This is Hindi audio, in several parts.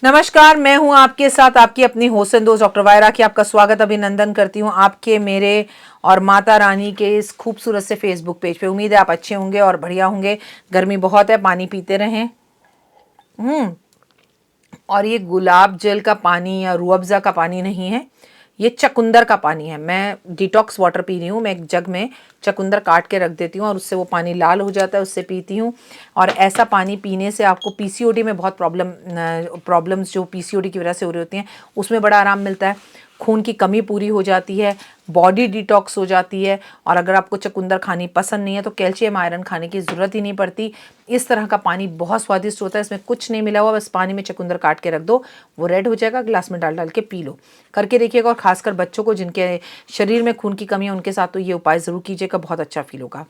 नमस्कार, मैं हूं आपके साथ आपकी अपनी होस्ट एंड दोस्त डॉक्टर वायरा की आपका स्वागत अभिनंदन करती हूं आपके मेरे और माता रानी के इस खूबसूरत से फेसबुक पेज पे। उम्मीद है आप अच्छे होंगे और बढ़िया होंगे। गर्मी बहुत है, पानी पीते रहें। और ये गुलाब जल का पानी या रूह अफ़ज़ा का पानी नहीं है, ये चकुंदर का पानी है। मैं डिटॉक्स वाटर पी रही हूँ। मैं एक जग में चकुंदर काट के रख देती हूँ और उससे वो पानी लाल हो जाता है, उससे पीती हूँ। और ऐसा पानी पीने से आपको पीसीओडी में बहुत प्रॉब्लम्स जो पीसीओडी की वजह से हो रही होती हैं उसमें बड़ा आराम मिलता है। खून की कमी पूरी हो जाती है, बॉडी डिटॉक्स हो जाती है। और अगर आपको चकुंदर खानी पसंद नहीं है तो कैल्शियम आयरन खाने की ज़रूरत ही नहीं पड़ती। इस तरह का पानी बहुत स्वादिष्ट होता है, इसमें कुछ नहीं मिला हुआ, बस पानी में चकुंदर काट के रख दो, वो रेड हो जाएगा, ग्लास में डाल डाल के पी लो। करके देखिएगा। और खासकर बच्चों को जिनके शरीर में खून की कमी है उनके साथ तो ये उपाय ज़रूर कीजिएगा, बहुत अच्छा फील होगा।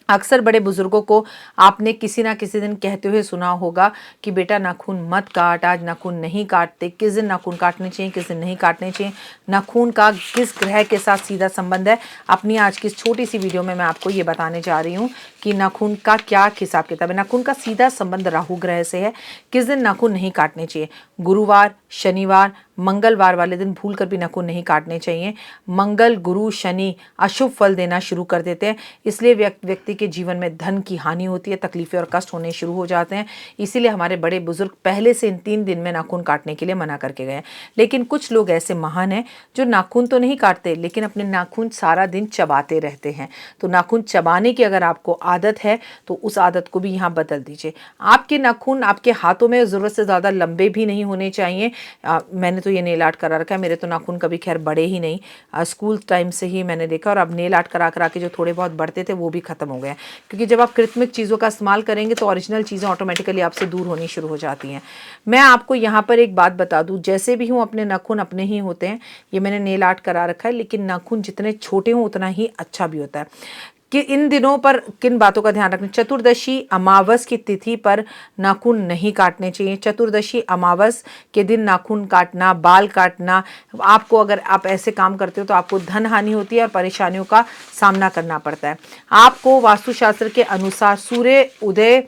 अक्सर बड़े बुजुर्गों को आपने किसी ना किसी दिन कहते हुए सुना होगा कि बेटा नाखून मत काट, आज नाखून नहीं काटते। किस दिन नाखून काटने चाहिए, किस दिन नहीं काटने चाहिए, नाखून का किस ग्रह के साथ सीधा संबंध है, अपनी आज की इस छोटी सी वीडियो में मैं आपको ये बताने जा रही हूँ कि नाखून का क्या हिसाब किताब है। नाखून का सीधा संबंध राहु ग्रह से है। किस दिन नाखून नहीं काटने चाहिए, गुरुवार, शनिवार, मंगलवार वाले दिन भूल कर भी नाखून नहीं काटने चाहिए। मंगल, गुरु, शनि अशुभ फल देना शुरू कर देते हैं, इसलिए व्यक्ति के जीवन में धन की हानि होती है, तकलीफें और कष्ट होने शुरू हो जाते हैं। इसीलिए हमारे बड़े बुजुर्ग पहले से इन 3 दिन में नाखून काटने के लिए मना करके गए हैं। लेकिन कुछ लोग ऐसे महान हैं जो नाखून तो नहीं काटते लेकिन अपने नाखून सारा दिन चबाते रहते हैं। तो नाखून चबाने की अगर आपको आदत है तो उस आदत को भी यहाँ बदल दीजिए। आपके नाखून आपके हाथों में ज़रूरत से ज़्यादा लंबे भी नहीं होने चाहिए। मैंने तो ये नेल आर्ट करा रखा है, मेरे तो नाखून कभी खैर बड़े ही नहीं, स्कूल टाइम से ही मैंने देखा। और अब नेल आर्ट करा करा के जो थोड़े बहुत बढ़ते थे वो भी खत्म हो गए, क्योंकि जब आप कृत्रिम चीज़ों का इस्तेमाल करेंगे तो ओरिजिनल चीज़ें ऑटोमेटिकली आपसे दूर होनी शुरू हो जाती हैं। मैं आपको यहाँ पर एक बात बता दूँ, जैसे भी हूँ अपने नाखून अपने ही होते हैं। ये मैंने नेल आर्ट करा रखा है, लेकिन नाखून जितने छोटे हों उतना ही अच्छा भी होता है। कि इन दिनों पर किन बातों का ध्यान रखना। चतुर्दशी अमावस की तिथि पर नाखून नहीं काटने चाहिए। चतुर्दशी अमावस के दिन नाखून काटना, बाल काटना, आपको अगर आप ऐसे काम करते हो तो आपको धन हानि होती है और परेशानियों का सामना करना पड़ता है। आपको वास्तुशास्त्र के अनुसार सूर्य उदय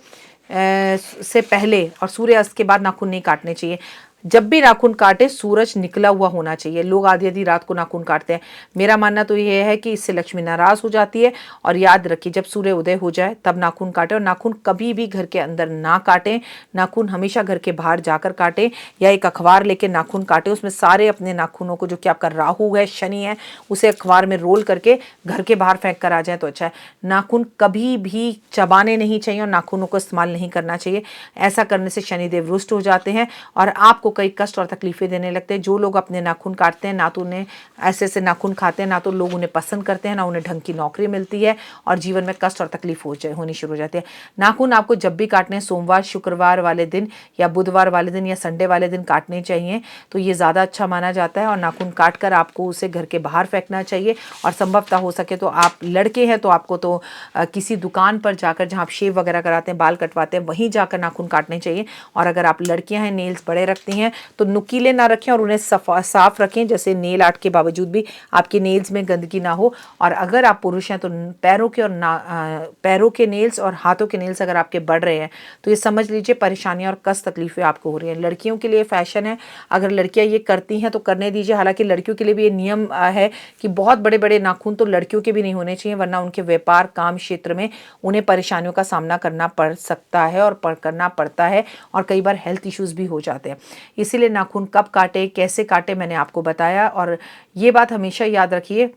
से पहले और सूर्य अस्त के बाद नाखून नहीं काटने चाहिए। जब भी नाखून काटे सूरज निकला हुआ होना चाहिए। लोग आधी आधी रात को नाखून काटते हैं। मेरा मानना तो यह है कि इससे लक्ष्मी नाराज हो जाती है। और याद रखिए, जब सूर्य उदय हो जाए तब नाखून काटें। और नाखून कभी भी घर के अंदर ना काटें, नाखून हमेशा घर के बाहर जाकर काटें, या एक अखबार लेके नाखून काटें। उसमें सारे अपने नाखूनों को, जो कि आपका राहु है, शनि है, उसे अखबार में रोल करके घर के बाहर फेंक कर आ जाए तो अच्छा है। नाखून कभी भी चबाने नहीं चाहिए और नाखूनों को इस्तेमाल नहीं करना चाहिए। ऐसा करने से शनिदेव रुष्ट हो जाते हैं और आपको कई कष्ट और तकलीफें देने लगते हैं। जो लोग अपने नाखून काटते हैं, ना तो उन्हें ऐसे ऐसे नाखून खाते हैं, ना तो लोग उन्हें पसंद करते हैं, ना उन्हें ढंग की नौकरी मिलती है और जीवन में कष्ट और तकलीफ होनी शुरू हो जाती है। नाखून आपको जब भी काटने हैं, सोमवार, शुक्रवार वाले दिन या बुधवार वाले दिन या संडे वाले दिन काटने चाहिए, तो ये ज़्यादा अच्छा माना जाता है। और नाखून काट कर आपको उसे घर के बाहर फेंकना चाहिए। और संभवतः हो सके तो आप लड़के हैं तो आपको तो किसी दुकान पर जाकर, जहाँ आप शेव वगैरह कराते हैं, बाल कटवाते हैं, वहीं जाकर नाखून काटने चाहिए। और अगर आप लड़कियां हैं, नेल्स बड़े रखती हैं, तो नुकीले ना रखें और उन्हें साफ रखें, जैसे नेल आर्ट के बावजूद भी आपके नेल्स में गंदगी ना हो। और अगर आप पुरुष हैं तो पैरों के नेल्स और हाथों के नेल्स अगर आपके बढ़ रहे हैं तो ये समझ लीजिए परेशानियां और कष्ट तकलीफें आपको हो रही हैं। लड़कियों के लिए फैशन है, अगर लड़कियां ये करती हैं तो करने दीजिए। हालांकि लड़कियों के लिए भी ये नियम है कि बहुत बड़े बड़े नाखून तो लड़कियों के भी नहीं होने चाहिए, वरना उनके व्यापार काम क्षेत्र में उन्हें परेशानियों का सामना करना पड़ सकता है और करना पड़ता है, और कई बार हेल्थ इश्यूज़ भी हो जाते हैं। इसीलिए नाखून कब काटे, कैसे काटे, मैंने आपको बताया। और ये बात हमेशा याद रखिए,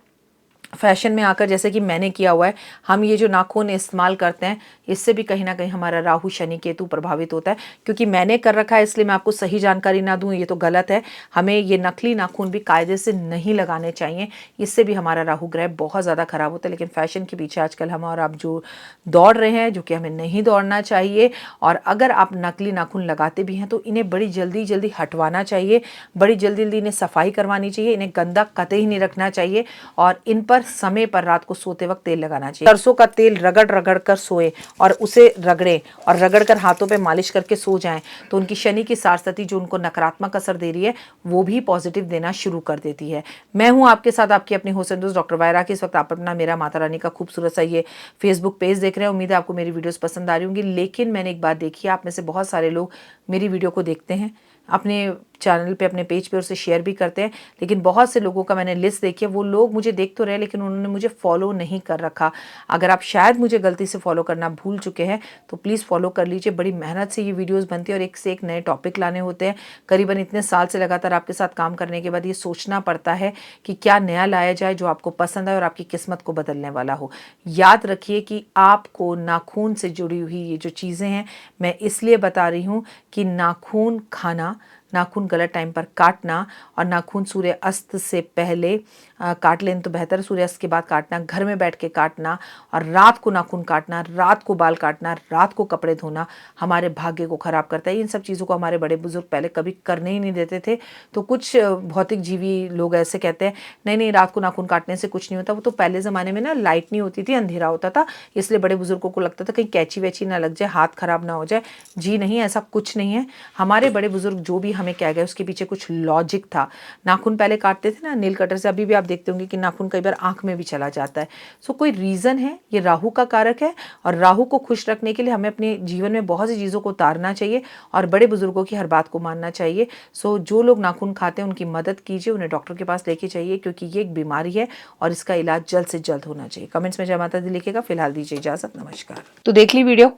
फैशन में आकर जैसे कि मैंने किया हुआ है, हम ये जो नाखून इस्तेमाल करते हैं इससे भी कहीं ना कहीं हमारा राहु शनि केतु प्रभावित होता है। क्योंकि मैंने कर रखा है इसलिए मैं आपको सही जानकारी ना दूं, ये तो गलत है। हमें ये नकली नाखून भी कायदे से नहीं लगाने चाहिए, इससे भी हमारा राहु ग्रह बहुत ज़्यादा खराब होता है। लेकिन फैशन के पीछे आजकल हम और आप जो दौड़ रहे हैं, जो कि हमें नहीं दौड़ना चाहिए। और अगर आप नकली नाखून लगाते भी हैं तो इन्हें बड़ी जल्दी जल्दी हटवाना चाहिए, बड़ी जल्दी जल्दी इन्हें सफाई करवानी चाहिए, इन्हें गंदा कतई नहीं रखना चाहिए। और इन पर समय पर रात को सोते वक्त तेल लगाना चाहिए। सरसों का तेल रगड़ रगड़ कर सोए और उसे रगड़े और रगड़ कर हाथों पे मालिश करके सो जाएं, तो उनकी शनि की सारस्वती जो उनको नकारात्मक असर दे रही है वो भी पॉजिटिव देना शुरू कर देती है। मैं हूं आपके साथ आपकी अपनी होस्ट एंड दोस्त डॉक्टर वायरा की। इस वक्त आप अपना मेरा माता रानी का खूबसूरत सा ये फेसबुक पेज देख रहे हैं। उम्मीद है आपको मेरी वीडियोस पसंद आ रही होंगी। लेकिन मैंने एक बात देखी है, आप में से बहुत सारे लोग मेरी वीडियो को देखते हैं अपने चैनल पे, अपने पेज पे उसे शेयर भी करते हैं। लेकिन बहुत से लोगों का मैंने लिस्ट देखी है, वो लोग मुझे देख तो रहे लेकिन उन्होंने मुझे फॉलो नहीं कर रखा। अगर आप शायद मुझे गलती से फॉलो करना भूल चुके हैं तो प्लीज़ फॉलो कर लीजिए। बड़ी मेहनत से ये वीडियोस बनती है और एक से एक नए टॉपिक लाने होते हैं। करीबन इतने साल से लगातार आपके साथ काम करने के बाद ये सोचना पड़ता है कि क्या नया लाया जाए जो आपको पसंद आए और आपकी किस्मत को बदलने वाला हो। याद रखिए कि आपको नाखून से जुड़ी हुई ये जो चीज़ें हैं, मैं इसलिए बता रही हूँ कि नाखून खाना, नाखून गलत टाइम पर काटना और नाखून सूर्य अस्त से पहले काट लें तो बेहतर, सूर्य अस्त के बाद काटना, घर में बैठ के काटना और रात को नाखून काटना, रात को बाल काटना, रात को कपड़े धोना हमारे भाग्य को ख़राब करता है। इन सब चीज़ों को हमारे बड़े बुजुर्ग पहले कभी करने ही नहीं देते थे। तो कुछ भौतिक जीवी लोग ऐसे कहते हैं नहीं नहीं रात को नाखून काटने से कुछ नहीं होता। वो तो पहले ज़माने में ना लाइट नहीं होती थी, अंधेरा होता था, इसलिए बड़े बुजुर्गों को लगता था कहीं कैंची वैची ना लग जाए, हाथ खराब ना हो जाए। जी नहीं, ऐसा कुछ नहीं है। हमारे बड़े बुजुर्ग जो भी हमें कह गए उसके पीछे कुछ लॉजिक था। नाखून पहले काटते थे ना नील कटर से, अभी भी आप देखते होंगे कि नाखून कई बार आंख में भी चला जाता है। सो कोई रीज़न है, ये राहु का कारक है और राहु को खुश रखने के लिए हमें अपने जीवन में बहुत सी चीज़ों को उतारना चाहिए और बड़े बुजुर्गों की हर बात को मानना चाहिए। सो जो लोग नाखून खाते हैं उनकी मदद कीजिए, उन्हें डॉक्टर के पास लेके जाइए क्योंकि ये एक बीमारी है और इसका इलाज जल्द से जल्द होना चाहिए। कमेंट्स में जय माता दी लिखेगा। फिलहाल दीजिए इजाजत, नमस्कार। तो देख ली वीडियो,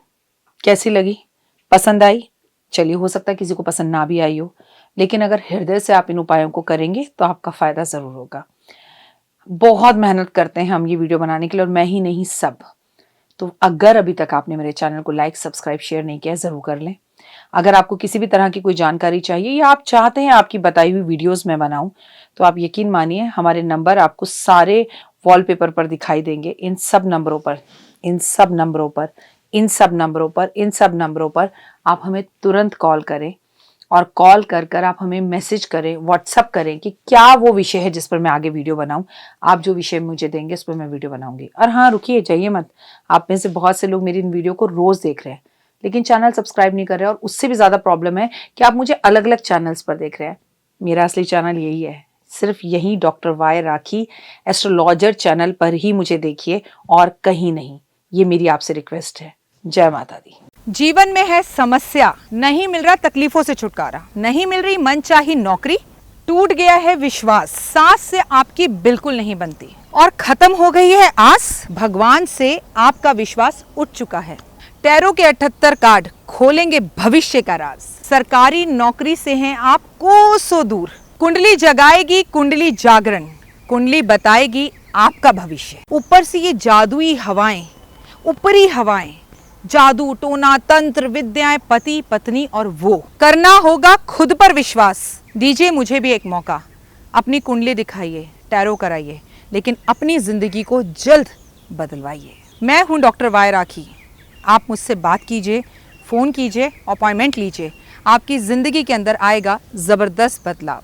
कैसी लगी, पसंद आई? चलिए, हो सकता है किसी को पसंद ना भी आई हो, लेकिन अगर हृदय से आप इन उपायों को करेंगे तो आपका फायदा जरूर होगा। बहुत मेहनत करते हैं हम ये वीडियो बनाने के लिए और मैं ही नहीं, सब। तो अगर अभी तक आपने मेरे चैनल को लाइक, सब्सक्राइब, शेयर नहीं किया, जरूर कर लें। अगर आपको किसी भी तरह की कोई जानकारी चाहिए या आप चाहते हैं आपकी बताई हुई वीडियोस मैं बनाऊं, तो आप यकीन मानिए हमारे नंबर आपको सारे वॉलपेपर पर दिखाई देंगे। इन सब नंबरों पर, इन सब नंबरों पर, इन सब नंबरों पर, इन सब नंबरों पर आप हमें तुरंत कॉल करें और कॉल कर कर आप हमें मैसेज करें, व्हाट्सअप करें कि क्या वो विषय है जिस पर मैं आगे वीडियो बनाऊं। आप जो विषय मुझे देंगे उस पर मैं वीडियो बनाऊंगी। और हाँ, रुकिए, जाइए मत। आप में से बहुत से लोग मेरी इन वीडियो को रोज देख रहे हैं लेकिन चैनल सब्सक्राइब नहीं कर रहे हैं, और उससे भी ज्यादा प्रॉब्लम है कि आप मुझे अलग अलग चैनल्स पर देख रहे हैं। मेरा असली चैनल यही है, सिर्फ यही डॉक्टर वाई राखी एस्ट्रोलॉजर चैनल पर ही मुझे देखिए और कहीं नहीं। ये मेरी आपसे रिक्वेस्ट है। जय माता दी। जीवन में है समस्या, नहीं मिल रहा तकलीफों से छुटकारा, नहीं मिल रही मनचाही नौकरी, टूट गया है विश्वास, सांस से आपकी बिल्कुल नहीं बनती और खत्म हो गई है आस, भगवान से आपका विश्वास उठ चुका है। टैरो के 78 कार्ड खोलेंगे भविष्य का राज। सरकारी नौकरी से हैं आप कोसों दूर, कुंडली जगाएगी कुंडली जागरण, कुंडली बताएगी आपका भविष्य। ऊपर से ये जादुई हवाएं, ऊपरी हवाएं, जादू टोना तंत्र विद्याएं, पति पत्नी और वो, करना होगा खुद पर विश्वास। दीजिए मुझे भी एक मौका, अपनी कुंडली दिखाइए, टैरो कराइए, लेकिन अपनी जिंदगी को जल्द बदलवाइए। मैं हूं डॉक्टर वाई राखी। आप मुझसे बात कीजिए, फ़ोन कीजिए, अपॉइंटमेंट लीजिए, आपकी ज़िंदगी के अंदर आएगा ज़बरदस्त बदलाव।